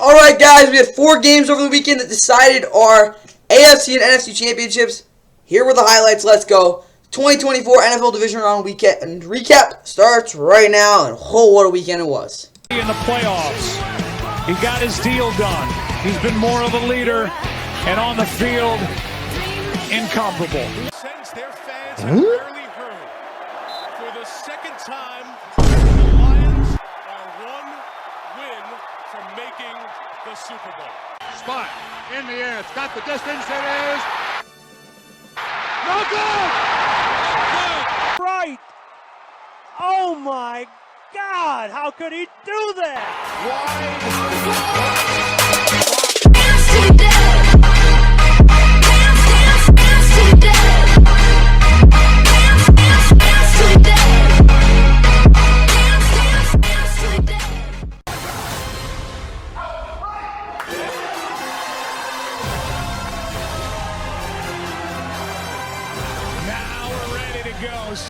Alright guys, we had 4 games over the weekend that decided our AFC and NFC championships. Here were the highlights. Let's go. 2024 NFL Divisional round weekend and recap starts right now, and what a weekend it was. In the playoffs, he got his deal done. He's been more of a leader, and on the field, incomparable. Sends their fans have rarely heard. For the second time, the Lions are 1 win from making the Super Bowl. Spot in the air. It's got the distance. It is no good. Right. Oh my God! How could he do that?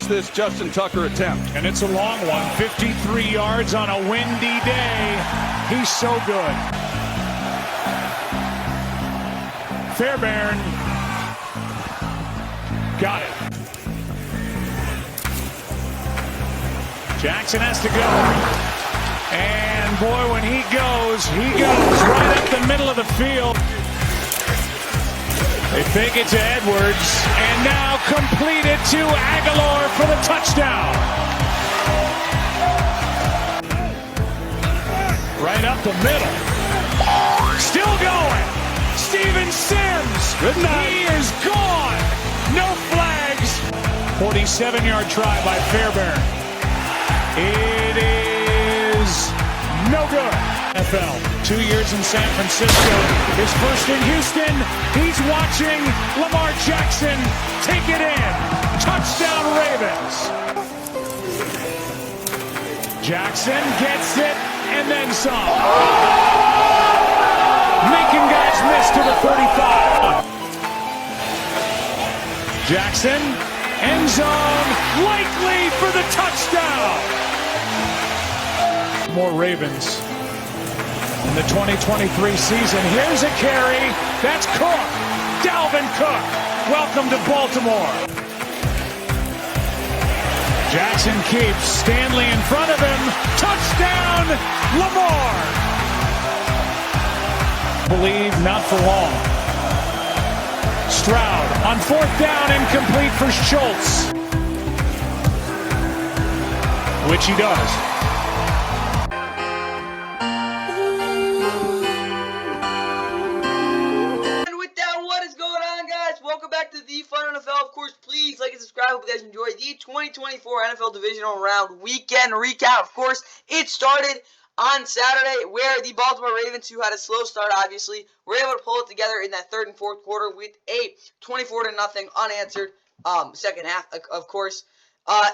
This Justin Tucker attempt, And it's a long one, 53 yards on a windy day. He's so good. Fairbairn got it. Jackson has to go. And boy, when he goes right up the middle of the field. They fake it to Edwards, and now completed to Aguilar for the touchdown. Right up the middle. Still going. Steven Sims. Good night. He is gone. No flags. 47-yard try by Fairbairn. It is no good. NFL, 2 years in San Francisco, his first in Houston. He's watching Lamar Jackson take it in. Touchdown Ravens. Jackson gets it and then some. Making guys miss to the 35. Jackson, end zone, likely for the touchdown. More Ravens. In the 2023 season, here's a carry. That's Cook. Dalvin Cook. Welcome to Baltimore. Jackson keeps Stanley in front of him. Touchdown, Lamar. Believe not for long. Stroud on 4th down, incomplete for Schultz. Which he does. Of course, please like and subscribe. Hope you guys enjoy the 2024 NFL Divisional Round Weekend Recap. Of course, it started on Saturday where the Baltimore Ravens, who had a slow start, obviously, were able to pull it together in that 3rd and 4th quarter with a 24-0 unanswered second half. Of course,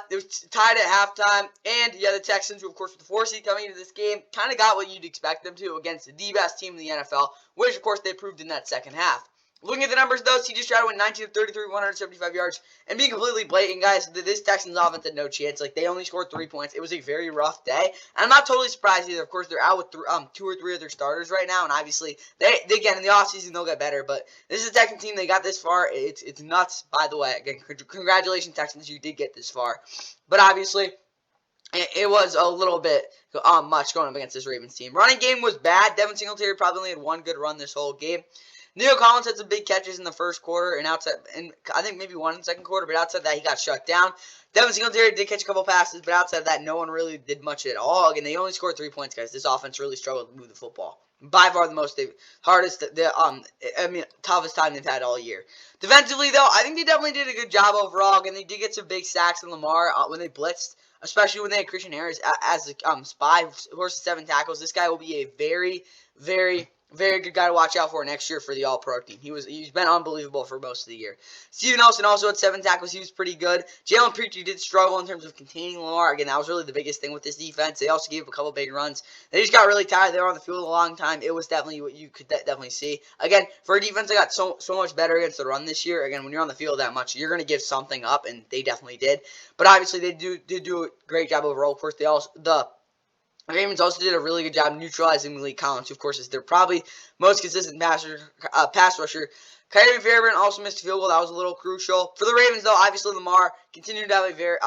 it was tied at halftime, and the Texans, who of course were the 4th seed coming into this game, kind of got what you'd expect them to against the best team in the NFL, which of course they proved in that second half. Looking at the numbers, though, C.J. Stroud went 19 of 33, 175 yards. And being completely blatant, guys, this Texans offense had no chance. Like, they only scored 3 points. It was a very rough day. And I'm not totally surprised either. Of course, they're out with 2 or 3 of their starters right now. And obviously, they again, in the offseason, they'll get better. But this is a Texans team. They got this far. It's nuts, by the way. Again, congratulations, Texans. You did get this far. But obviously, it was a little bit much going up against this Ravens team. Running game was bad. Devin Singletary probably only had 1 good run this whole game. Neil Collins had some big catches in the first quarter, and I think maybe 1 in the second quarter, but outside that, he got shut down. Devin Singletary did catch a couple passes, but outside of that, no one really did much at all. Again, they only scored 3 points, guys. This offense really struggled to move the football. By far the toughest time they've had all year. Defensively, though, I think they definitely did a good job overall. Again, they did get some big sacks on Lamar when they blitzed, especially when they had Christian Harris as a spy, horses 7 tackles. This guy will be a very, very Very good guy to watch out for next year for the All-Pro team. He's been unbelievable for most of the year. Steven Nelson also had 7 tackles. He was pretty good. Jalen Preacher did struggle in terms of containing Lamar. Again, that was really the biggest thing with this defense. They also gave up a couple big runs. They just got really tired. They were on the field a long time. It was definitely what you could definitely see. Again, for a defense that got so much better against the run this year, again, when you're on the field that much, you're going to give something up, and they definitely did. But obviously, they did do a great job overall. Of course, The Ravens also did a really good job neutralizing Malik Collins, who, of course, is their probably most consistent pass rusher. Kyrie Fairbairn also missed a field goal. That was a little crucial. For the Ravens, though, obviously Lamar continued to have a very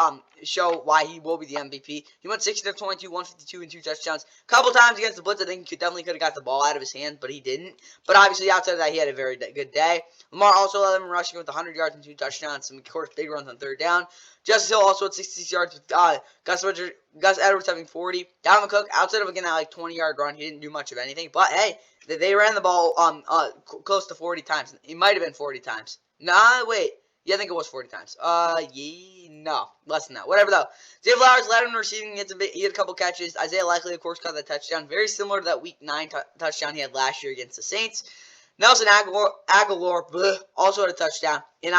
show why he will be the MVP. He went 16 of 22, 152, and 2 touchdowns. A couple times against the blitz, I think he definitely could have got the ball out of his hand, but he didn't. But obviously, outside of that, he had a very good day. Lamar also led them rushing with 100 yards and 2 touchdowns. Some, of course, big runs on third down. Justice Hill also had 66 yards with Gus Edwards having 40. Dalvin Cook, outside of, again, that 20-yard run, he didn't do much of anything. But, hey, they ran the ball close to 40 times. It might have been 40 times. Nah, wait. Yeah, I think it was 40 times. No, less than that. Whatever, though. Zay Flowers led him in receiving. He had a couple catches. Isaiah Likely, of course, caught that touchdown. Very similar to that Week 9 touchdown he had last year against the Saints. Nelson Aguilar also had a touchdown. And,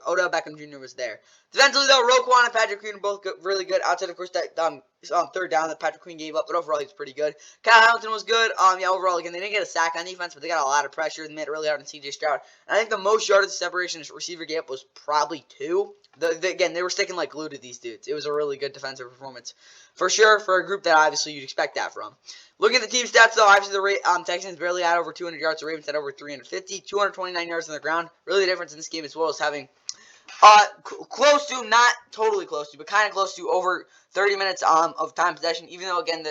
Odell Beckham Jr. was there. Defensively, though, Roquan and Patrick Queen were both really good. Outside, of course, that third down that Patrick Queen gave up. But overall, he was pretty good. Kyle Hamilton was good. Overall, again, they didn't get a sack on defense, but they got a lot of pressure. They made it really hard on C.J. Stroud. And I think the most yardage separation his receiver gave up was probably 2. Again, they were sticking like glue to these dudes. It was a really good defensive performance. For sure, for a group that obviously you'd expect that from. Looking at the team stats, though, obviously the Texans barely had over 200 yards. The Ravens had over 350, 229 yards on the ground. Really the difference in this game as well as having close to, not totally close to, but kind of close to over 30 minutes of time possession, even though, again,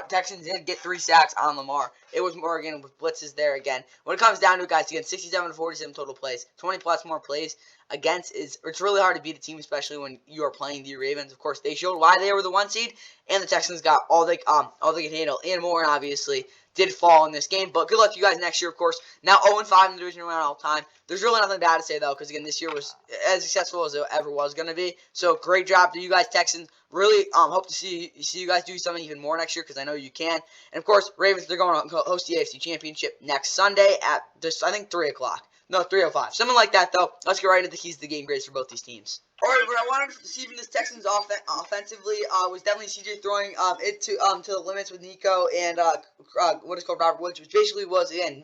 Texans did get 3 sacks on Lamar. It was more, again, with blitzes there again. When it comes down to it, guys, again, 67 to 47 total plays, 20-plus more plays against it's really hard to beat a team, especially when you are playing the Ravens. Of course, they showed why they were the 1 seed, and the Texans got all they can handle and more, and obviously did fall in this game. But good luck to you guys next year, of course. Now 0-5 in the division round all time. There's really nothing bad to say, though, because, again, this year was as successful as it ever was going to be. So, great job to you guys, Texans. Really hope to see you guys do something even more next year, because I know you can. And, of course, Ravens, they're going to host the AFC Championship next Sunday at, I think, 3 o'clock. No, 3:05. Something like that, though. Let's get right into the keys to the game grades for both these teams. All right, what I wanted to see from this Texans offensively was definitely CJ throwing it to the limits with Nico and what is called Robert Woods, which basically was, again,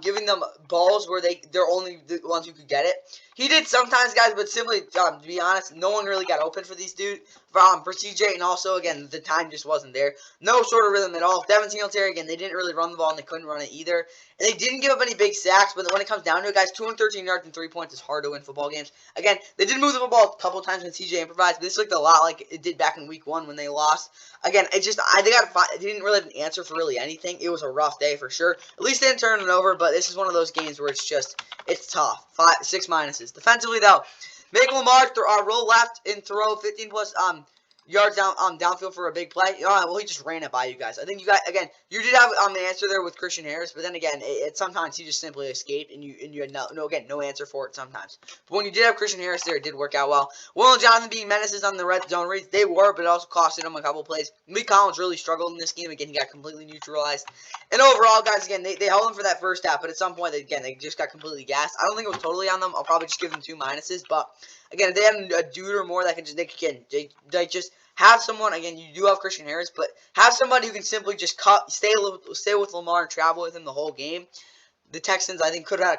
giving them balls where they're only the ones who could get it. He did sometimes, guys, but simply, to be honest, no one really got open for these dudes, for CJ, and also, again, the time just wasn't there. No sort of rhythm at all. Devin Singletary, again, they didn't really run the ball, and they couldn't run it either. And they didn't give up any big sacks, but when it comes down to it, guys, 213 yards and 3 points is hard to win football games. Again, they did move the football a couple of times when CJ improvised, but this looked a lot like it did back in Week 1 when they lost. Again, they didn't really have an answer for really anything. It was a rough day for sure. At least they didn't turn it over, but this is one of those games where it's tough. 6 minuses. Defensively, though, make Lamar roll left and throw 15-plus yards downfield for a big play. Well, he just ran it by you guys. I think you guys, again, you did have the answer there with Christian Harris, but then again, sometimes he just simply escaped, and you had no answer for it sometimes. But when you did have Christian Harris there, it did work out well. Will and Jonathan being menaces on the red zone reads, they were, but it also costed him a couple plays. Malik Collins really struggled in this game. Again, he got completely neutralized. And overall, guys, again, they held him for that first half, but at some point, they just got completely gassed. I don't think it was totally on them. I'll probably just give them 2 minuses, but again, if they have a dude or more that can just have someone, again, you do have Christian Harris, but have somebody who can simply just stay with Lamar and travel with him the whole game. The Texans, I think, could have had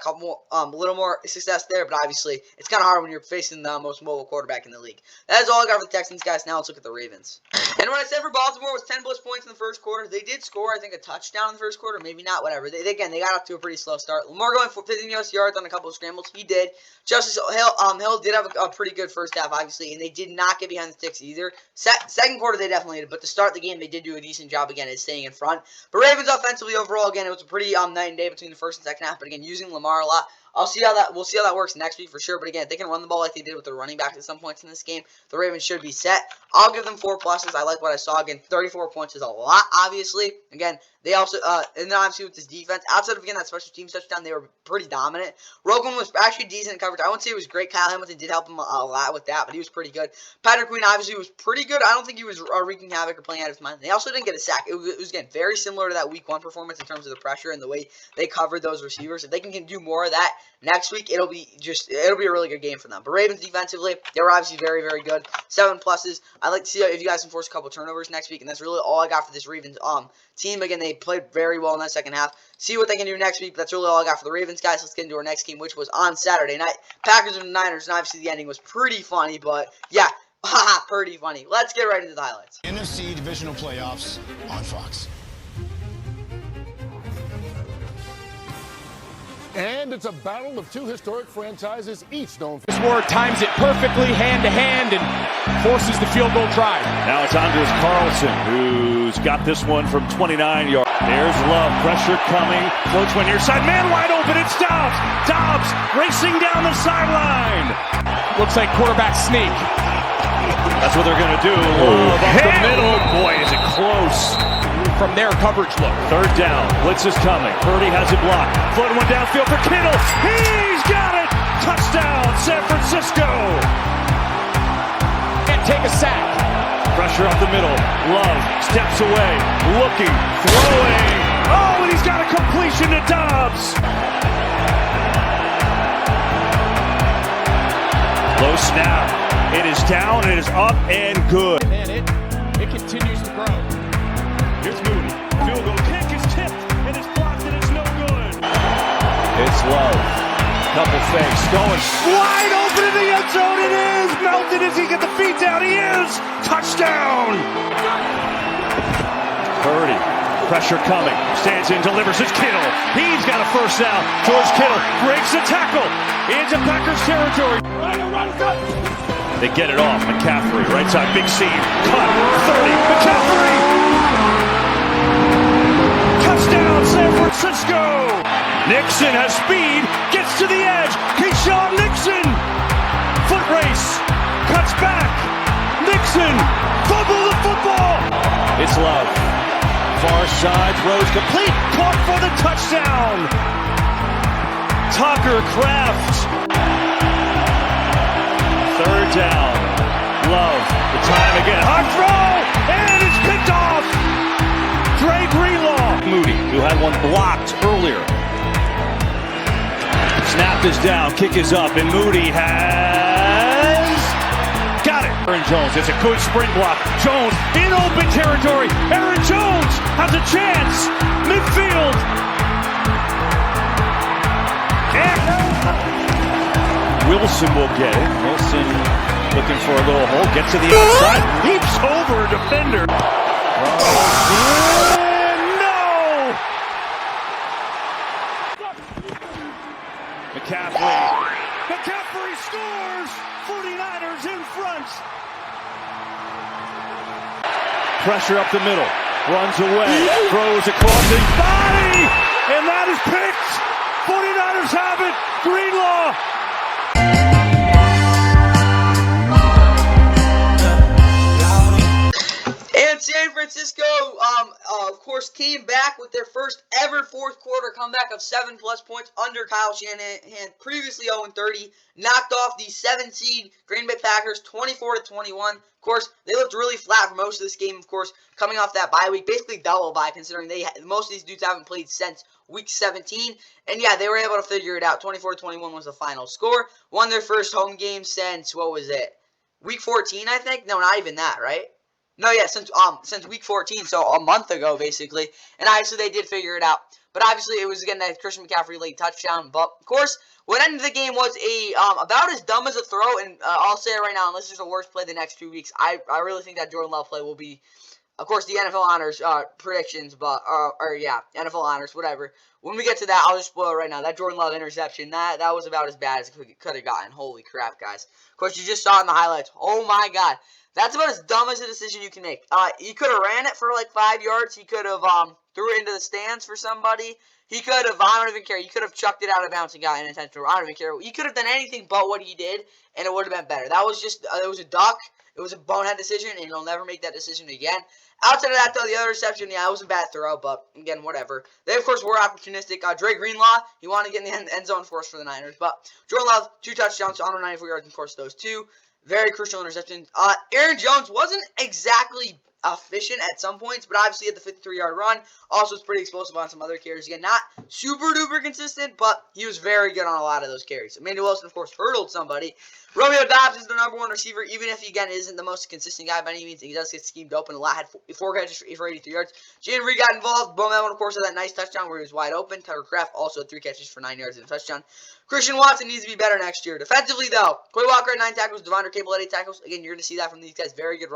a little more success there, but obviously, it's kind of hard when you're facing the most mobile quarterback in the league. That is all I got for the Texans, guys. Now let's look at the Ravens. And what I said for Baltimore was 10-plus points in the first quarter. They did score, I think, a touchdown in the first quarter. Maybe not, whatever. They got off to a pretty slow start. Lamar going for 15 yards on a couple of scrambles. He did. Justice Hill did have a pretty good first half, obviously, and they did not get behind the sticks either. Second quarter, they definitely did, but to start the game, they did do a decent job, again, at staying in front. But Ravens offensively, overall, again, it was a pretty night and day between the first and second half, but again, using Lamar a lot. We'll see how that works next week for sure. But again, if they can run the ball like they did with the running backs at some points in this game, the Ravens should be set. I'll give them 4 pluses. I like what I saw. Again, 34 points is a lot, obviously. Again, they also, and then obviously with this defense, outside of, again, that special teams touchdown, they were pretty dominant. Roquan was actually decent in coverage. I wouldn't say it was great. Kyle Hamilton did help him a lot with that, but he was pretty good. Patrick Queen obviously was pretty good. I don't think he was wreaking havoc or playing out of his mind. They also didn't get a sack. It was again, very similar to that Week 1 performance in terms of the pressure and the way they covered those receivers. If they can do more of that next week, it'll be a really good game for them. But Ravens defensively, they were obviously very, very good. 7 pluses. I'd like to see if you guys can force a couple turnovers next week, and that's really all I got for this Ravens team. Again, they played very well in that second half. See what they can do next week. But that's really all I got for the Ravens, guys. Let's get into our next game, which was on Saturday night. Packers and Niners, and obviously the ending was pretty funny, but yeah. Haha, pretty funny. Let's get right into the highlights. NFC Divisional Playoffs on Fox. And it's a battle of two historic franchises, each known for... Ward times it perfectly hand-to-hand and forces the field goal try. Now it's Anders Carlson, who's got this one from 29 yards. There's Love, pressure coming, floats one near side, man wide open, it's Dobbs. Dobbs racing down the sideline. Looks like quarterback sneak. That's what they're going to do. Love up the middle. Boy, is it close. From their coverage look. Third down. Blitz is coming. Purdy has it blocked. Floating one downfield for Kittle. He's got it. Touchdown, San Francisco. Can't take a sack. Pressure up the middle. Love steps away. Looking. Throwing. Oh, and he's got a completion to Dobbs. Low snap. It is down. It is up and good. And it continues to grow. Here's Moody. Field goal kick is tipped and it's blocked and it's no good. It's Love. Couple fakes going wide open in the end zone. It is melted as he gets the feet down. He is touchdown. Purdy. Pressure coming. Stands in, delivers. It's Kittle. He's got a first down. George Kittle breaks the tackle into Packers territory. They get it off. McCaffrey, right side, big seam. Cut. 30. McCaffrey. Touchdown, San Francisco! Nixon has speed, gets to the edge. Keyshawn Nixon! Foot race, cuts back. Nixon, fumble the football! It's Love. Far side, throws complete, caught for the touchdown! Tucker Kraft. Third down. Love, the time again. Hard throw, and it's picked off! Dre Greenlaw. Moody, who had one blocked earlier. Snap is down, kick is up, and Moody has got it. Aaron Jones, it's a good spring block. Jones in open territory. Aaron Jones has a chance. Midfield. And Wilson will get it. Wilson looking for a little hole, gets to the outside, leaps over a defender. McCaffrey scores! 49ers in front! Pressure up the middle. Runs away. Throws across his body! And that is picked! 49ers have it! Greenlaw! And San Francisco, of course, came back with their first ever fourth quarter comeback of 7+ points under Kyle Shanahan, previously 0-30, knocked off the 7-seed Green Bay Packers 24-21. Of course, they looked really flat for most of this game, of course, coming off that bye week, basically double bye, considering most of these dudes haven't played since week 17. And yeah, they were able to figure it out. 24-21 was the final score. Won their first home game since, what was it? Week 14, I think? No, not even that, right? No, yeah, since week 14, so a month ago, basically. And obviously, they did figure it out. But obviously, it was, again, that Christian McCaffrey late touchdown. But, of course, what ended the game was about as dumb as a throw. And I'll say it right now, unless there's a worse play the next 2 weeks, I really think that Jordan Love play will be, of course, the NFL honors predictions. But, yeah, NFL honors, whatever. When we get to that, I'll just spoil it right now. That Jordan Love interception, that was about as bad as it could have gotten. Holy crap, guys. Of course, you just saw it in the highlights. Oh, my God. That's about as dumb as a decision you can make. He could have ran it for like 5 yards. He could have threw it into the stands for somebody. He could have, I don't even care. He could have chucked it out of bounds and got an intentional. I don't even care. He could have done anything but what he did, and it would have been better. That was just, it was a duck. It was a bonehead decision, and he'll never make that decision again. Outside of that, though, the other reception, yeah, it was a bad throw, but again, whatever. They, of course, were opportunistic. Dre Greenlaw, he wanted to get in the end zone for us for the Niners, but Jordan Love, 2 touchdowns, 194 yards, of course, those 2. Very crucial interception. Aaron Jones wasn't exactly efficient at some points, but obviously at the 53-yard run, also was pretty explosive on some other carries. Again, not super duper consistent, but he was very good on a lot of those carries. Emmanuel Wilson, of course, hurdled somebody. Romeo Doubs is the #1 receiver, even if he, again, isn't the most consistent guy by any means. He does get schemed open a lot, had 4 catches for 83 yards. Jalen Reed got involved. Bowman, of course, had that nice touchdown where he was wide open. Tucker Kraft also had 3 catches for 9 yards and a touchdown. Christian Watson needs to be better next year. Defensively, though, Quay Walker had 9 tackles, Devondre Cable had 8 tackles. Again, you're going to see that from these guys. Very good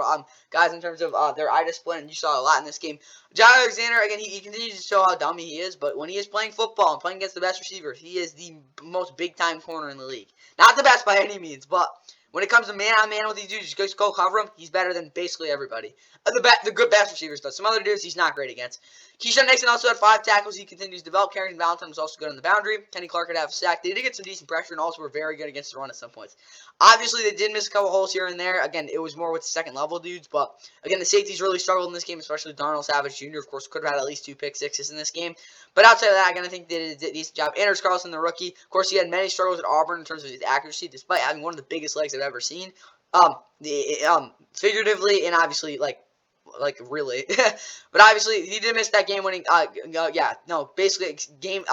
guys in terms of their eye discipline, and you saw a lot in this game. John Alexander, again, he continues to show how dummy he is, but when he is playing football and playing against the best receivers, he is the most big-time corner in the league. Not the best by any means, but when it comes to man-on-man with these dudes, just go cover him. He's better than basically everybody. The good best receivers, though. Some other dudes he's not great against. Keyshawn Nixon also had 5 tackles. He continues to develop. Carrington Valentine was also good on the boundary. Kenny Clark had a sack. They did get some decent pressure and also were very good against the run at some points. Obviously, they did miss a couple holes here and there. Again, it was more with the second-level dudes, but again, the safeties really struggled in this game, especially Darnell Savage Jr., of course, could have had at least 2 pick sixes in this game. But outside of that, again, I think they did a decent job. Anders Carlson, the rookie, of course, he had many struggles at Auburn in terms of his accuracy, despite having one of the biggest legs I've ever seen. Figuratively and obviously, like really, but obviously he did miss that game-winning, basically game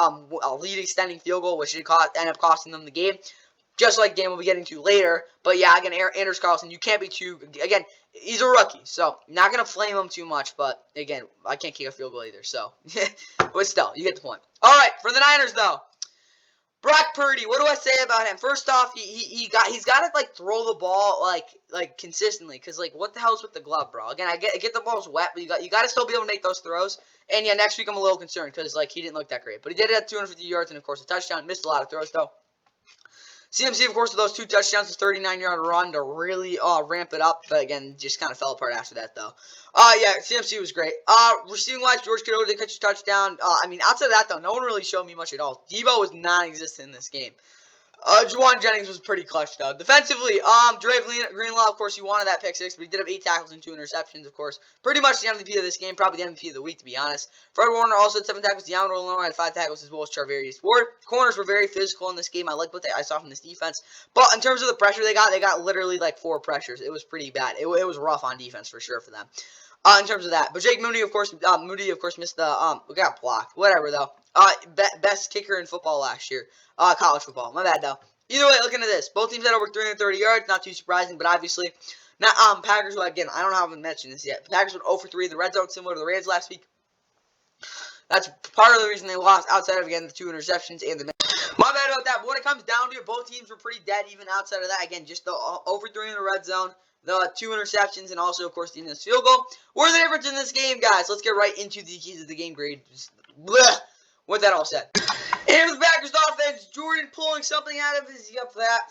lead extending field goal, which did end up costing them the game, just like game we'll be getting to later. But yeah, again, Anders Carlson, you can't be too, again, he's a rookie, so not gonna flame him too much. But again, I can't kick a field goal either, so but still, you get the point. All right, for the Niners though. Brock Purdy, what do I say about him? First off, he's got to like throw the ball like consistently, cause like what the hell's with the glove, bro? Again, I get the ball's wet, but you got to still be able to make those throws. And yeah, next week I'm a little concerned because like he didn't look that great, but he did it at 250 yards and of course a touchdown. Missed a lot of throws though. CMC, of course, with those 2 touchdowns, a 39-yard run to really ramp it up. But again, just kind of fell apart after that, though. Yeah, CMC was great. Receiving-wise, George Kittle did catch a touchdown. I mean, outside of that, though, no one really showed me much at all. Debo was non-existent in this game. Juwan Jennings was pretty clutch, though. Defensively, Dre Greenlaw, of course, he wanted that pick 6, but he did have 8 tackles and 2 interceptions, of course. Pretty much the MVP of this game, probably the MVP of the week, to be honest. Fred Warner also had 7 tackles. DeAndre Lenore had 5 tackles, as well as Charvarius Ward. Corners were very physical in this game. I like what I saw from this defense. But in terms of the pressure they got literally like 4 pressures. It was pretty bad. It was rough on defense for sure for them. In terms of that. But Jake Moody, of course, missed the, we got blocked. Whatever, though. Best kicker in football last year. College football. My bad, though. Either way, looking at this, both teams had over 330 yards. Not too surprising, but obviously, not Packers. Again, I don't know how I've mentioned this yet. Packers went 0 for 3 in the red zone, similar to the Rams last week. That's part of the reason they lost. Outside of again the 2 interceptions and the. My bad about that. But when it comes down to it, both teams were pretty dead. Even outside of that, again, just the 0 for 3 in the red zone, the 2 interceptions, and also, of course, the missed field goal. Where's the difference in this game, guys? Let's get right into the keys of the game grade. Blech. With that all said. And with the Packers offense, Jordan pulling something out of his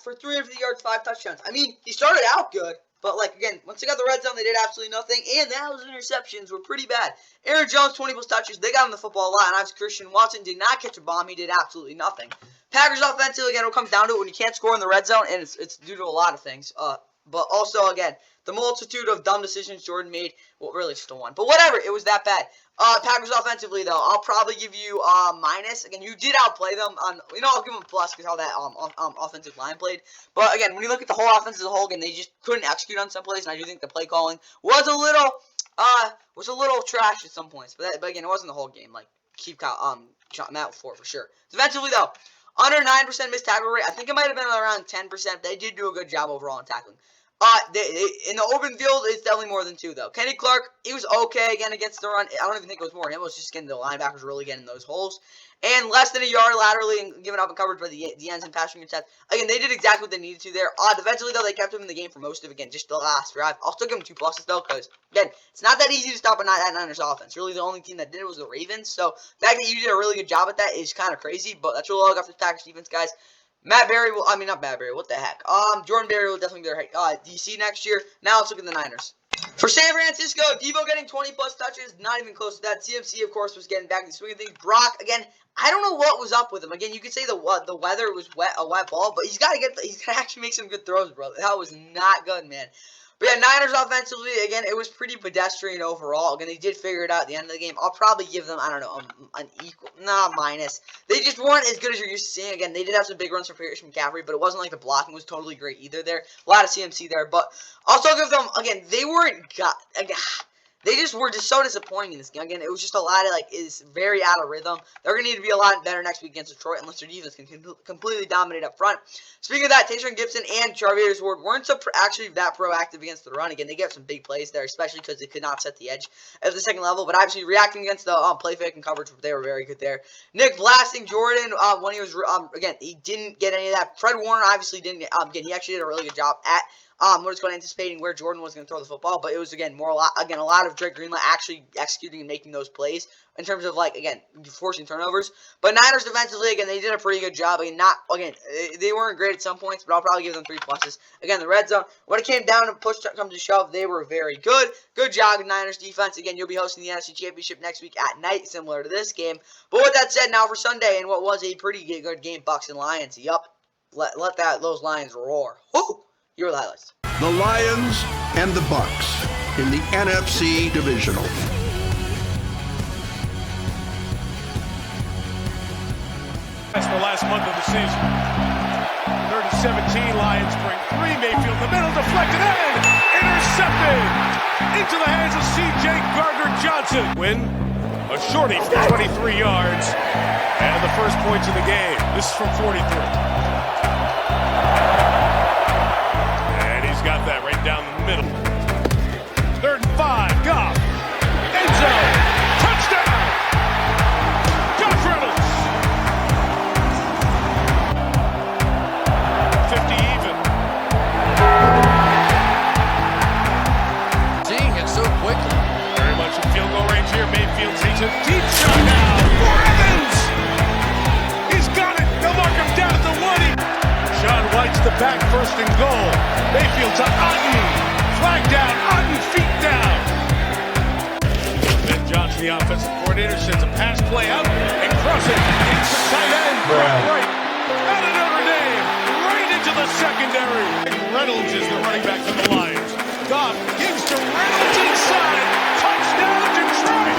for 350 yards, 5 touchdowns. I mean, he started out good, but like again, once they got the red zone, they did absolutely nothing, and those interceptions were pretty bad. Aaron Jones, 20 plus touches, they got him the football a lot, and obviously Christian Watson did not catch a bomb, he did absolutely nothing. Packers offensive, again, it comes down to it when you can't score in the red zone, and it's due to a lot of things. But also, again, the multitude of dumb decisions Jordan made. Well, really just the one. But whatever, it was that bad. Packers offensively, though, I'll probably give you minus. Again, you did outplay them. I'll give them a plus because how that offensive line played. But again, when you look at the whole offense as a whole, again, they just couldn't execute on some plays, and I do think the play calling was a little trash at some points. But again, it wasn't the whole game. Like shot them out for sure. Defensively, though, under 9% missed tackle rate. I think it might have been around 10%. They did do a good job overall in tackling. In the open field, it's definitely more than 2, though. Kenny Clark, he was okay again against the run. I don't even think it was more him. It was just getting the linebackers really getting those holes. And less than a yard laterally and giving up a coverage by the ends and passing attack. Again, they did exactly what they needed to there. Defensively, though, they kept him in the game for most of, again, just the last drive. I'll still give them 2 pluses, though, because, again, it's not that easy to stop a Niners offense. Really, the only team that did it was the Ravens. So, the fact that you did a really good job at that is kind of crazy. But that's really all I got for the Packers defense, guys. Not Matt Berry, what the heck. Jordan Berry will definitely be their DC next year. Now let's look at the Niners. For San Francisco, Debo getting 20 plus touches, not even close to that. CMC, of course, was getting back in the swing of things. Brock, again, I don't know what was up with him. Again, you could say the weather was a wet ball, but he's got to actually make some good throws, bro. That was not good, man. But yeah, Niners offensively, again, it was pretty pedestrian overall. Again, they did figure it out at the end of the game. I'll probably give them, I don't know, an equal, minus. They just weren't as good as you're used to seeing. Again, they did have some big runs from Christian McCaffrey, but it wasn't like the blocking was totally great either there. A lot of CMC there, but I'll still give them, again, they weren't they just were just so disappointing in this game. Again, it was just a lot of, like, is very out of rhythm. They're going to need to be a lot better next week against Detroit unless their defense can completely dominate up front. Speaking of that, Tayshaun Gibson and Charvarius Ward weren't actually that proactive against the run. Again, they get some big plays there, especially because they could not set the edge at the second level. But obviously, reacting against the play fake and coverage, they were very good there. Nick blasting Jordan when he was, again, he didn't get any of that. Fred Warner obviously didn't, again, he actually did a really good job at what is going anticipating where Jordan was going to throw the football, but it was again a lot of Drake Greenlaw actually executing and making those plays in terms of like again forcing turnovers. But Niners defensively again they did a pretty good job. They weren't great at some points, but I'll probably give them 3 pluses. Again, the red zone when it came down to push come to shove, they were very good. Good job, Niners defense. Again, you'll be hosting the NFC Championship next week at night, similar to this game. But with that said, now for Sunday and what was a pretty good game, Bucs and Lions. Yup, let those Lions roar. Woo! Here are the highlights. The Lions and the Bucs in the NFC Divisional. That's the last month of the season. 3rd and 17, Lions bring 3. Mayfield in the middle, deflected and intercepted into the hands of C.J. Gardner-Johnson. Win a shorty for 23 yards and the first points of the game. This is from 43. Got that right down the middle. 3rd and 5, Goff. End zone. Touchdown. Josh Reynolds. 50 even. Seeing it so quickly. Very much in field goal range here. Mayfield takes a deep shot now for Evans. He's got it. They'll mark him down at the 1. Sean White's the back, 1st and goal. Mayfield to Otten. Flag down. Otten feet down. Ben Johnson, the offensive coordinator, sends a pass play out and crosses into tight end. Right. Out of Notre Dame. Right into the secondary. Reynolds is the running back for the Lions. Goff gives to Reynolds inside. Touchdown, Detroit.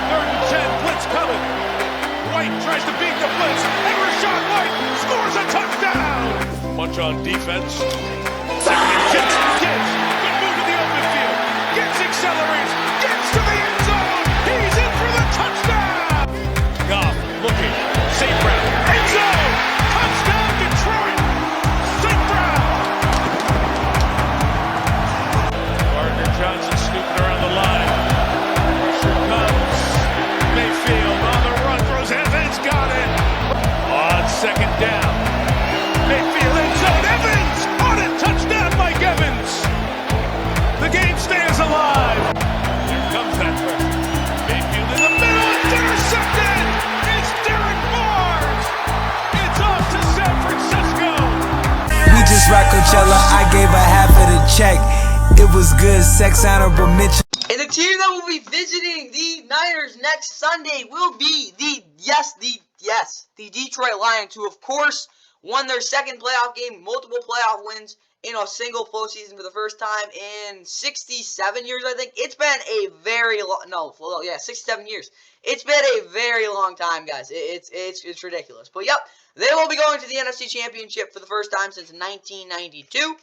3rd and 10. Blitz coming. White tries to beat the blitz, and Rachaad White scores a touchdown! Bunch on defense. 2nd and 6. Gibbs, good move in the open field. Gibbs accelerates, gets to the end zone. He's in for the touchdown! Goff looking, St. Brown, end zone! Touchdown, Detroit! St. Brown! Gardner-Johnson snooping around the line. Pressure comes. Mayfield on the run. Evans got it on 2nd down. Mayfield end zone. Evans on it. Touchdown, Mike Evans. The game stays alive. Here comes that pressure. Mayfield in the middle. It's intercepted. It's Derek Barnes. It's off to San Francisco. We just rock Coachella. I gave a half of the check. It was good. Sex honorable mention. And the team that will be visiting the Niners next Sunday will be the Detroit Lions, who of course won their 2nd playoff game, multiple playoff wins in a single postseason for the first time in 67 years, I think. It's been a very long, 67 years. It's been a very long time, guys. It's ridiculous. But yep, they will be going to the NFC Championship for the first time since 1992.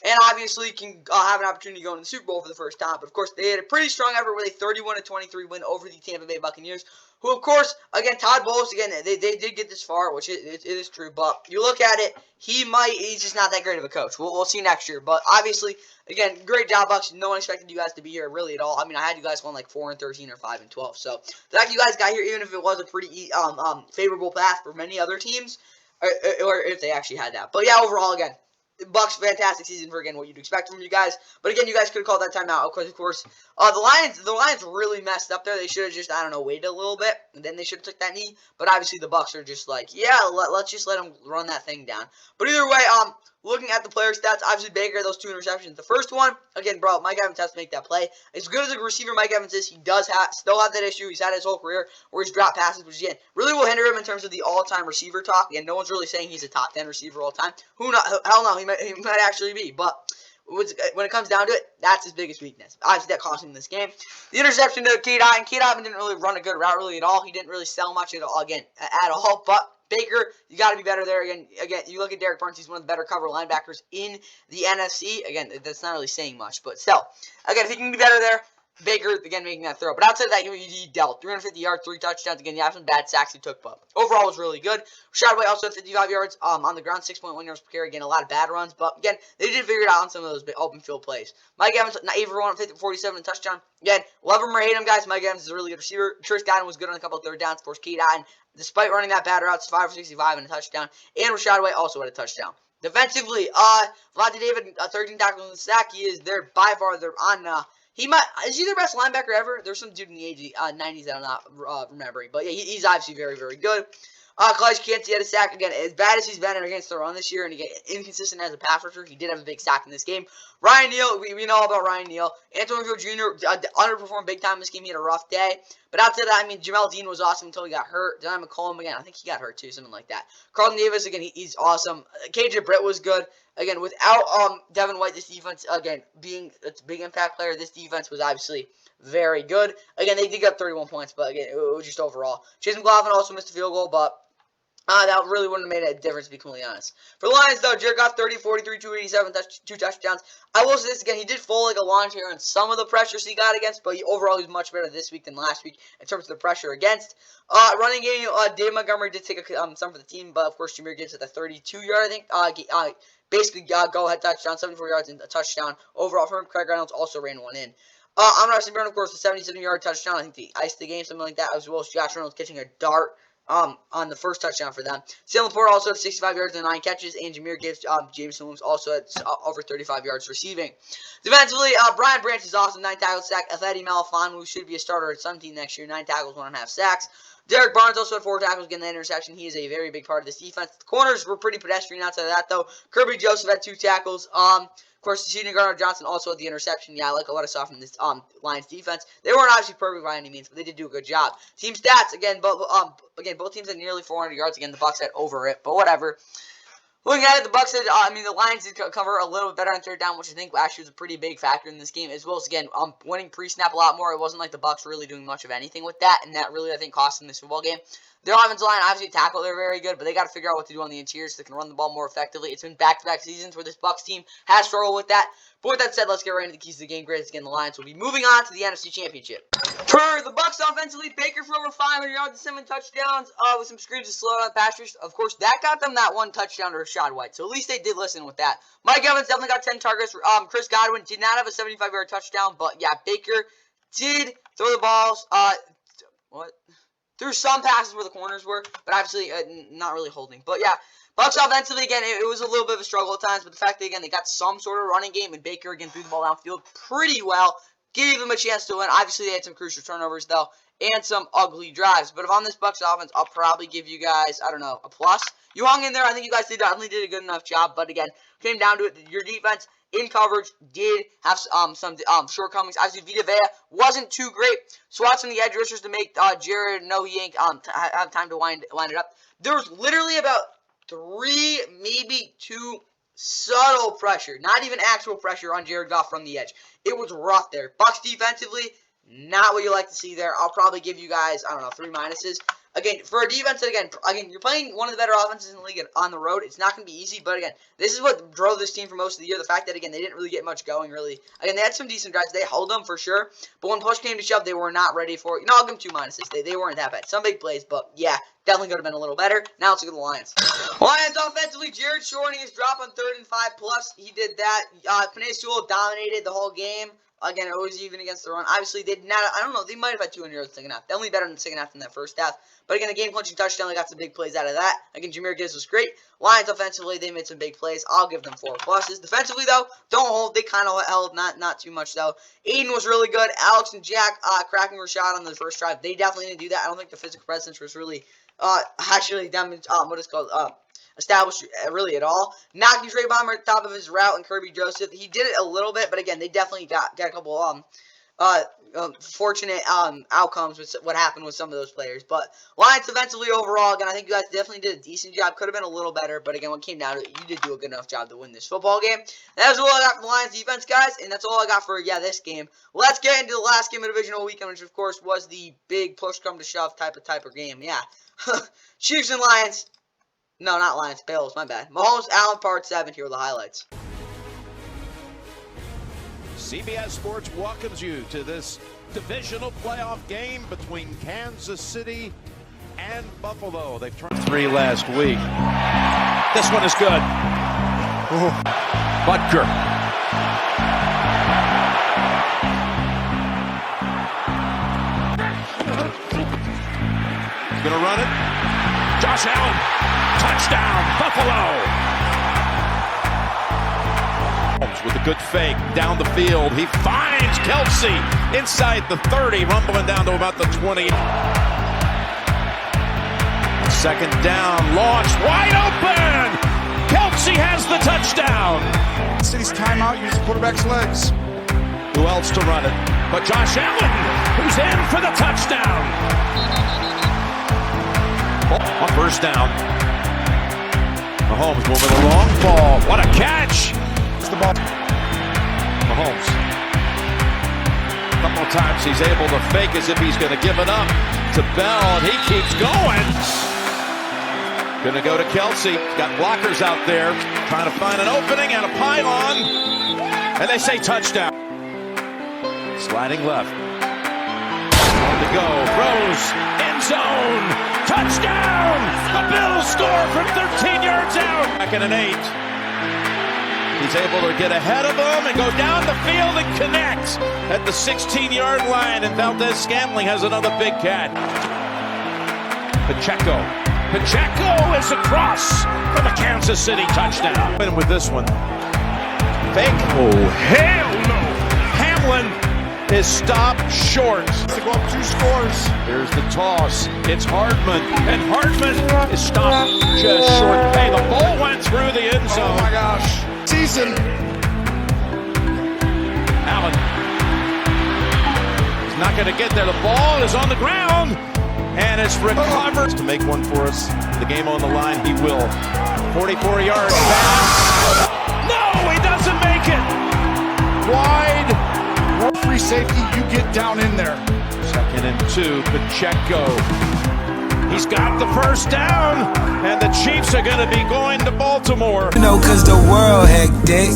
And obviously can have an opportunity to go in the Super Bowl for the first time. But, of course, they had a pretty strong effort with a 31-23 win over the Tampa Bay Buccaneers. Who, of course, again, Todd Bowles, again, they did get this far, which it is true. But you look at it, he's just not that great of a coach. We'll see next year. But, obviously, again, great job, Bucs. No one expected you guys to be here really at all. I mean, I had you guys won like 4-13 or 5-12. So, the fact you guys got here, even if it was a pretty favorable path for many other teams, or if they actually had that. But, yeah, overall, again, Bucs, fantastic season for, again, what you'd expect from you guys. But, again, you guys could have called that timeout. Of course, the Lions really messed up there. They should have just, waited a little bit. And then they should have took that knee. But, obviously, the Bucs are just like, yeah, let's just let them run that thing down. But, either way, looking at the player stats, obviously, Baker, those 2 interceptions. The first one, again, bro, Mike Evans has to make that play. As good as a receiver Mike Evans is, he does still have that issue. He's had his whole career where he's dropped passes, which, again, really will hinder him in terms of the all-time receiver talk. And no one's really saying he's a top 10 receiver all time. Who knows? Hell no, he might actually be. But when it comes down to it, that's his biggest weakness. Obviously, that cost him this game. The interception to Cade Otton. Cade Otton didn't really run a good route really at all. He didn't really sell much at all, again, at all. But Baker, you got to be better there. Again, you look at Derek Barnes, he's one of the better cover linebackers in the NFC. Again, that's not really saying much, but still. Again, if he can be better there, Baker, again, making that throw. But outside of that, he dealt 350 yards, 3 touchdowns. Again, you have some bad sacks he took, but overall was really good. Rashad White also had 55 yards on the ground, 6.1 yards per carry. Again, a lot of bad runs, but again, they did figure it out on some of those open field plays. Mike Evans, 8 for 1, 47 touchdown. Again, love him or hate him, guys. Mike Evans is a really good receiver. Trish Dotton was good on a couple of third downs. Of course, Kate Dotton, despite running that bad routes, 5 for 65 and a touchdown. And Rashad White also had a touchdown. Defensively, Vontae David, 13 tackles and a sack. He is there by far. They're on. Is he their best linebacker ever? There's some dude in the 90s that I'm not remembering. But yeah, he's obviously very, very good. Kalijah Kancey had a sack. Again, as bad as he's been against the run this year, and again, inconsistent as a pass rusher, he did have a big sack in this game. Ryan Neal, we know about Ryan Neal. Antonio Field Jr. Underperformed big time this game. He had a rough day. But outside of that, I mean, Jamel Dean was awesome until he got hurt. Denai McCollum, again, I think he got hurt too, something like that. Carlton Davis, again, he's awesome. KJ Britt was good. Again, without Devin White, this defense, again, being a big impact player, this defense was obviously very good. Again, they did get 31 points, but again, it was just overall. Chase McLaughlin also missed a field goal, but that really wouldn't have made a difference, to be completely honest. For the Lions, though, Jared Goff, 30, 43, 287, 2 touchdowns. I will say this again, he did fall like a lawn chair on some of the pressures he got against, but overall he was much better this week than last week in terms of the pressure against. Running game, Dave Montgomery did take some for the team, but of course Jameer Gibbs at the 32-yard, I think. Basically, go-ahead touchdown, 74 yards and a touchdown. Overall, for him, Craig Reynolds also ran one in. Amon-Ra St. Brown, of course, a 77-yard touchdown. I think they iced the game, something like that, as well as Josh Reynolds catching a dart on the first touchdown for them. Sam Laporte also had 65 yards and 9 catches, and Jameer Gibbs, Jameson Williams also had over 35 yards receiving. Defensively, Brian Branch is awesome, 9 tackles, sack. Athletic Malafon, who should be a starter at some team next year, 9 tackles, 1.5 sacks. Derek Barnes also had 4 tackles, getting that interception. He is a very big part of this defense. The corners were pretty pedestrian outside of that, though. Kirby Joseph had 2 tackles. Of course, Senior Gardner Johnson also had the interception. Yeah, I like what I saw from this Lions defense. They weren't obviously perfect by any means, but they did do a good job. Team stats, again, both teams had nearly 400 yards. Again, the Bucs had over it, but whatever. Looking at it, the Bucs had, the Lions did cover a little bit better on third down, which I think actually was a pretty big factor in this game, as well as, again, winning pre-snap a lot more. It wasn't like the Bucs really doing much of anything with that, and that really, I think, cost them this football game. Their offensive line, obviously, tackle, they're very good, but they got to figure out what to do on the interior so they can run the ball more effectively. It's been back-to-back seasons where this Bucs team has struggled with that. But with that said, let's get right into the keys to the game. Greatest again, the Lions will be moving on to the NFC Championship. For the Bucs offensively, Baker for over 500 yards and 7 touchdowns with some screens to slow down pass rush. Of course, that got them that 1 touchdown to Rashad White, so at least they did listen with that. Mike Evans definitely got 10 targets. Chris Godwin did not have a 75-yard touchdown, but yeah, Baker did throw the balls. Threw some passes where the corners were, but obviously not really holding. But yeah, Bucs offensively, again, it was a little bit of a struggle at times, but the fact that, again, they got some sort of running game, and Baker, again, threw the ball downfield pretty well, gave them a chance to win. Obviously, they had some crucial turnovers, though, and some ugly drives. But if on this Bucs offense, I'll probably give you guys, I don't know, a plus. You hung in there. I think you guys definitely did a good enough job. But again, came down to it. Your defense in coverage did have some shortcomings. Obviously, Vita Vea wasn't too great. Swats from the edge rushers to make Jared know he ain't have time to line it up. There was literally about 3, maybe 2 subtle pressure, not even actual pressure on Jared Goff from the edge. It was rough there. Bucs defensively, not what you like to see there. I'll probably give you guys, I don't know, 3 minuses. Again, for a defense, again, you're playing one of the better offenses in the league on the road. It's not going to be easy, but again, this is what drove this team for most of the year. The fact that, again, they didn't really get much going, really. Again, they had some decent drives. They held them for sure, but when push came to shove, they were not ready for it. You know, I'll give them 2 minuses. They weren't that bad. Some big plays, but yeah, definitely could have been a little better. Now let's look at the Lions. Lions offensively, Jared shortening his drop on 3rd and 5+. He did that. Penei Sewell dominated the whole game. Again, it was even against the run. Obviously, they did not. I don't know. They might have had 200 yards in the second half. Definitely better in the second half than that first half. But again, the game-clinching touchdown, they got some big plays out of that. Again, Jameer Gibbs was great. Lions offensively, they made some big plays. I'll give them 4 pluses. Defensively, though, don't hold. They kind of held, not too much, though. Aiden was really good. Alex and Jack cracking Rashad on the first drive. They definitely didn't do that. I don't think the physical presence was really actually established really at all. Knocking Trey Bomber at the top of his route and Kirby Joseph. He did it a little bit, but again, they definitely got a couple fortunate outcomes with what happened with some of those players. But Lions defensively overall, again, I think you guys definitely did a decent job. Could have been a little better, but again, when it came down to it, you did do a good enough job to win this football game. That's all I got from the Lions defense, guys, and that's all I got for, this game. Let's get into the last game of Divisional Weekend, which, of course, was the big push-come-to-shove type of game. Yeah. Chiefs and Lions. No, not Lions. Bills. My bad. Mahomes, Allen, part 7. Here are the highlights. CBS Sports welcomes you to this divisional playoff game between Kansas City and Buffalo. They've turned 3 last week. This one is good. Butker. He's going to run it. Josh Allen. Touchdown, Buffalo. With a good fake down the field. He finds Kelsey inside the 30, rumbling down to about the 20. Second down, launch wide open. Kelsey has the touchdown. City's timeout uses quarterback's legs. Who else to run it? But Josh Allen, who's in for the touchdown. On first down. Mahomes moving the long ball. What a catch. The ball. Mahomes. A couple of times he's able to fake as if he's going to give it up to Bell, and he keeps going. Going to go to Kelsey. Got blockers out there trying to find an opening and a pylon, and they say touchdown. Sliding left. One to go. Throws. End zone. Touchdown. The Bills score from 13 yards out. Back in an 8. He's able to get ahead of them and go down the field and connect at the 16-yard line. And Valdez-Scantling has another big catch. Pacheco is across for the Kansas City touchdown. And with this one, fake. Oh, hell no. Hamlin is stopped short. To go up 2 scores. Here's the toss. It's Hardman, and Hardman is stopped just short. Hey, the ball went through the end zone. Oh my gosh. Season. Allen. He's not going to get there. The ball is on the ground, and it's recovered. To make one for us, the game on the line, he will. 44 yards pass. No, he doesn't make it. Wide. More free safety, you get down in there. 2nd and 2, Pacheco. He's got the first down, and the Chiefs are going to be going to Baltimore. You know, cause the world hectic.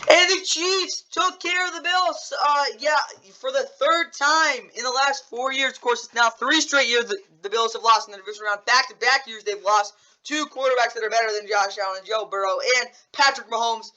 And the Chiefs took care of the Bills. For the 3rd time in the last 4 years. Of course, it's now 3 straight years the Bills have lost in the division round. Back-to-back years they've lost 2 quarterbacks that are better than Josh Allen and Joe Burrow and Patrick Mahomes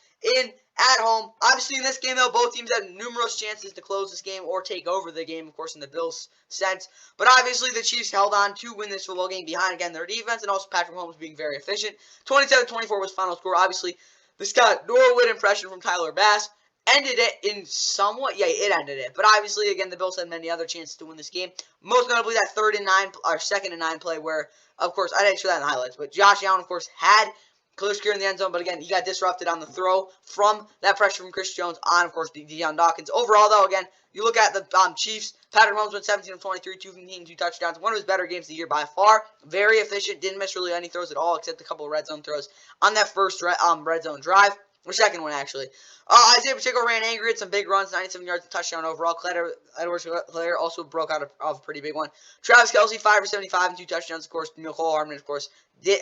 at home. Obviously, in this game, though, both teams had numerous chances to close this game or take over the game, of course, in the Bills' sense. But obviously, the Chiefs held on to win this football game behind, again, their defense, and also Patrick Mahomes being very efficient. 27-24 was final score. Obviously, the Scott Norwood impression from Tyler Bass ended it in somewhat. Yeah, it ended it. But obviously, again, the Bills had many other chances to win this game. Most notably, that 2nd and 9 play where, of course, I didn't show that in the highlights, but Josh Allen, of course, had clear secure in the end zone, but again, he got disrupted on the throw from that pressure from Chris Jones on, of course, Deion Dawkins. Overall, though, again, you look at the Chiefs, Patrick Mahomes went 17 of 23, 2 touchdowns, one of his better games of the year by far. Very efficient, didn't miss really any throws at all, except a couple of red zone throws on that first red zone drive, or second one, actually. Isaiah Pacheco ran angry, had some big runs, 97 yards, and touchdown overall. Edwards-Helaire also broke out of a pretty big one. Travis Kelce, 5 for 75 and 2 touchdowns, of course. Mecole Hardman, of course, he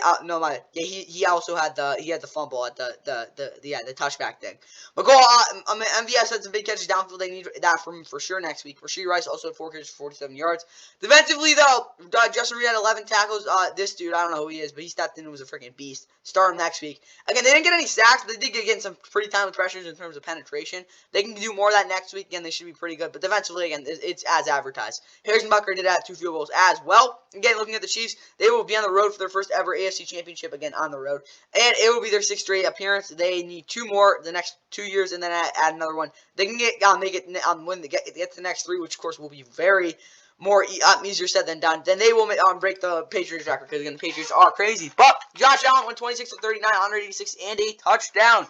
also had the fumble at the touchback thing. MVS had some big catches downfield. They need that from him for sure next week. Rashee Rice also had 4 catches for 47 yards. Defensively, though, Justin Reed had 11 tackles. This dude, I don't know who he is, but he stepped in and was a freaking beast. Start him next week. Again, they didn't get any sacks, but they did get some pretty timely pressures in terms of penetration. They can do more of that next week. Again, they should be pretty good. But defensively, again, it's as advertised. Harrison Butker did have 2 field goals as well. Again, looking at the Chiefs, they will be on the road for their first ever AFC Championship, again, on the road. And it will be their 6th straight appearance. They need 2 more the next 2 years and then add another one. They can get the next 3, which, of course, will be very more easier said than done. Then they will break the Patriots record because, again, the Patriots are crazy. But Josh Allen went 26 of 39, 186, and a touchdown.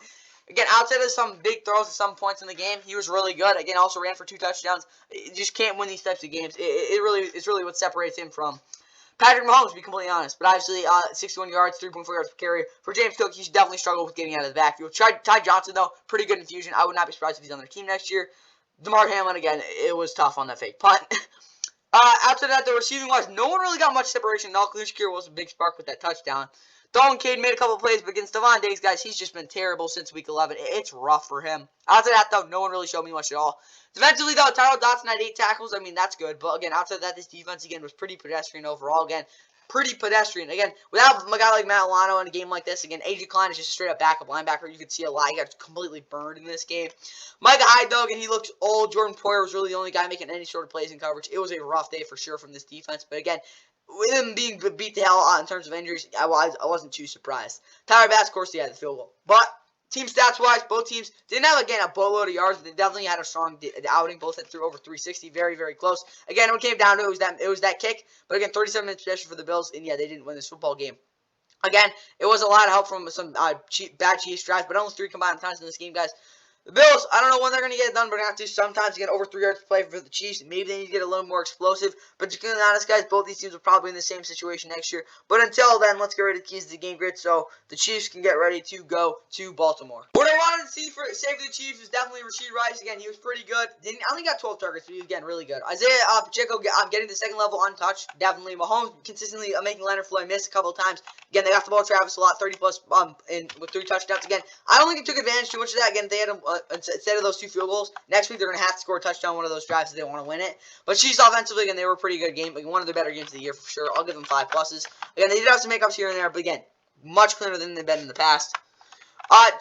Again, outside of some big throws at some points in the game, he was really good. Again, also ran for 2 touchdowns. You just can't win these types of games. It's really what separates him from Patrick Mahomes, to be completely honest. But obviously, 61 yards, 3.4 yards per carry. For James Cook, he should definitely struggle with getting out of the backfield. Ty Johnson, though, pretty good infusion. I would not be surprised if he's on their team next year. DeMar Hamlin, again, it was tough on that fake punt. Outside of that, the receiving wise, no one really got much separation. Nalkalushkir was a big spark with that touchdown. Dalton Cade made a couple plays, but against Stephon Diggs, guys, he's just been terrible since week 11. It's rough for him. Outside of that, though, no one really showed me much at all. Defensively, though, Tyrell Dodson had 8 tackles. I mean, that's good. But, again, outside of that, this defense, again, was pretty pedestrian overall. Again, pretty pedestrian. Again, without a guy like Matt Milano in a game like this, again, A.J. Klein is just a straight-up backup linebacker. You could see a lot. He got completely burned in this game. Micah Hyde, though, again, he looks old. Jordan Poyer was really the only guy making any sort of plays in coverage. It was a rough day for sure from this defense. But, again, with him being beat the hell in terms of injuries, I wasn't too surprised. Tyler Bass, of course, he had the field goal. But team stats-wise, both teams didn't have, again, a boatload of yards, but they definitely had a strong outing. Both had through over 360, very, very close. Again, when it came down to it was that kick. But, again, 37 minutes possession for the Bills, and, yeah, they didn't win this football game. Again, it was a lot of help from some bad Chiefs drives, but only 3 combined times in this game, guys. The Bills, I don't know when they're going to get it done, but they're going to have to sometimes get over 3 yards to play for the Chiefs. Maybe they need to get a little more explosive. But to be honest, guys, both these teams are probably in the same situation next year. But until then, let's get ready to keys to the game grid so the Chiefs can get ready to go to Baltimore. What I wanted to see for the Chiefs was definitely Rashid Rice. Again, he was pretty good. I only got 12 targets, but he was, again, really good. Isaiah Pacheco getting the second level untouched. Definitely. Mahomes consistently making Leonard Floyd miss a couple of times. Again, they got the ball to Travis a lot, 30-plus with 3 touchdowns. Again, I don't think they took advantage too much of that. Again, they had him instead of those 2 field goals. Next week, they're going to have to score a touchdown one of those drives if they want to win it. But Chiefs offensively, again, they were a pretty good game. Like, one of their better games of the year for sure. I'll give them 5 pluses. Again, they did have some makeups here and there, but again, much cleaner than they've been in the past.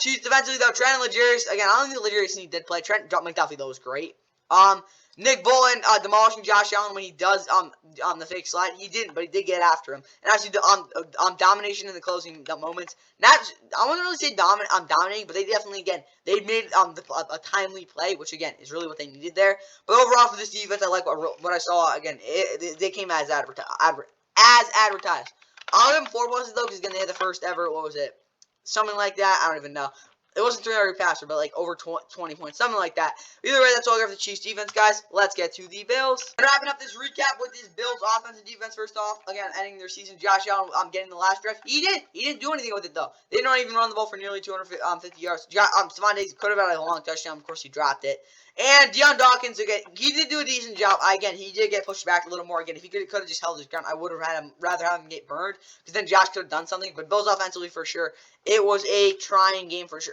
Chiefs defensively, though, Trent and Legarius. Again, I don't think Legarius did play. Trent McDuffie, though, was great. Nick Bolton demolishing Josh Allen when he does the fake slide. He didn't, but he did get after him. And actually, the domination in the closing moments. I wouldn't really say dominating, but they definitely, again, they made a timely play, which again is really what they needed there. But overall, for this defense, I like what I saw. Again, they came as advertised. I'll give them 4 pluses though, because again, they had the first ever. What was it? Something like that. I don't even know. It wasn't 300 passer, but like over 20 points, something like that. Either way, that's all I got for the Chiefs defense, guys. Let's get to the Bills. And wrapping up this recap with this Bills offense and defense. First off, again, ending their season. Josh Allen, getting the last drive. He didn't do anything with it though. They did not even run the ball for nearly 250 yards. Stephon Diggs could have had a long touchdown. Of course, he dropped it. And Deion Dawkins, again, he did do a decent job. Again, he did get pushed back a little more. Again, if he could have just held his ground, I would have rather have him get burned, because then Josh could have done something. But Bills offensively, for sure, it was a trying game for sure.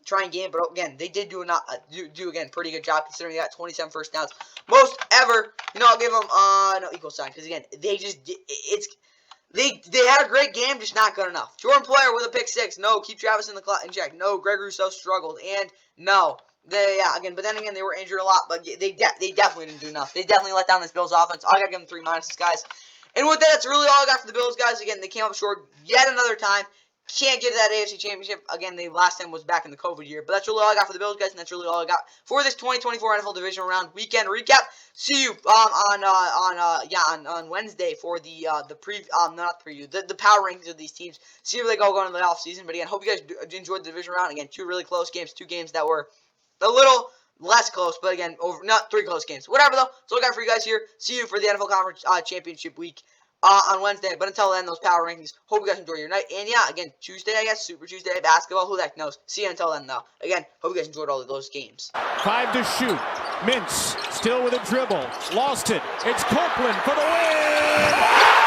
Trying game, but again, they did do again pretty good job considering they got 27 first downs, most ever. I'll give them no equal sign, because again, they had a great game, just not good enough. Jordan Poyer with a pick 6. No, keep Travis in check. No, Greg Rousseau struggled, and no. But then again, they were injured a lot, but they definitely didn't do enough. They definitely let down this Bills offense. I gotta give them 3 minuses, guys. And with that, that's really all I got for the Bills, guys. Again, they came up short yet another time. Can't get to that AFC Championship. Again, the last time was back in the COVID year. But that's really all I got for the Bills, guys, and that's really all I got for this 2024 NFL Divisional Round weekend recap. See you on Wednesday for the power rankings of these teams. See where they go going into the offseason. But again, hope you guys enjoyed the Division Round. Again, 2 really close games, 2 games that were a little less close, but again, not 3 close games. Whatever, though. So I got for you guys here. See you for the NFL Conference Championship week on Wednesday. But until then, those power rankings. Hope you guys enjoy your night. And yeah, again, Tuesday, I guess, Super Tuesday basketball. Who the heck knows? See you until then, though. Again, hope you guys enjoyed all of those games. 5 to shoot. Mintz still with a dribble. Lost it. It's Copeland for the win.